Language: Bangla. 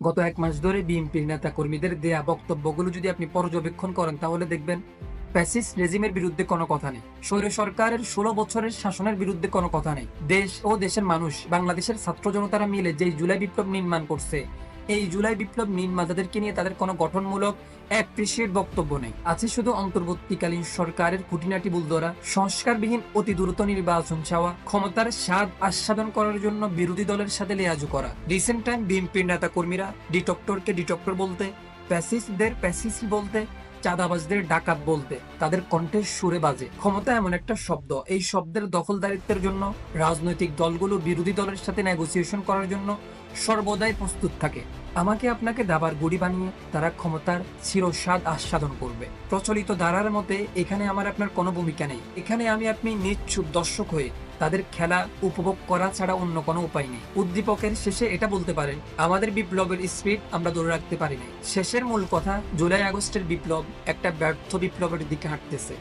গত ১ মাস ধরে বিএনপির নেতা কর্মীদের দেয়া বক্তব্যগুলো যদি আপনি পর্যবেক্ষণ করেন তাহলে দেখবেন ফ্যাসিস্ট রেজিমের বিরুদ্ধে কোনো কথা নেই। স্বৈর সরকারের ১৬ বছরের শাসনের বিরুদ্ধে কোনো কথা নেই। দেশ ও দেশের মানুষ, বাংলাদেশের ছাত্র জনতারা মিলে যেই জুলাই বিপ্লব নির্মাণ করছে, এই জুলাই বিপ্লব নির্মাতাদেরকে নিয়ে তাদের কোনো গঠনমূলক অ্যাপ্রিসিয়েট বক্তব্য নেই। আছে শুধু অন্তর্বর্তীকালীন সরকারের খুঁটিনাটি ভুল ধরা, সংস্কারবিহীন অতি দ্রুত নির্বাচন চাওয়া, ক্ষমতার স্বাদ আস্বাদন করার জন্য বিরোধী দলের সাথে লেয়াজু করা। রিসেন্ট টাইম বিএনপির নেতা কর্মীরা ডিটক্টরকে ডিটক্টর বলতে, প্যাসিস্টদের প্যাসিস্ট বলতে, চাঁদাবাজদের ডাকাত বলতে তাদের কণ্ঠের সুরে বাজে। ক্ষমতা এমন একটা শব্দ, এই শব্দের দখলদারিত্বের জন্য রাজনৈতিক দলগুলো বিরোধী দলের সাথে নেগোসিয়েশন করার জন্য সর্বদাই প্রস্তুত থাকে। আমাকে আপনাকে দাবার গুড়ি বানিয়ে তারা ক্ষমতার চিরস্বাদ আস্বাদন করবে। প্রচলিত ধারার মতে এখানে আমার আপনার কোনো ভূমিকা নেই। এখানে আমি আপনি নিশ্চুপ দর্শক হয়ে তাদের খেলা উপভোগ করা ছাড়া অন্য কোনো উপায় নেই। উদ্দীপকের শেষে এটা বলতে পারেন, আমাদের বিপ্লবের স্পিড আমরা ধরে রাখতে পারি নাই। শেষের মূল কথা, জুলাই আগস্টের বিপ্লব একটা ব্যর্থ বিপ্লবের দিকে হাঁটতেছে।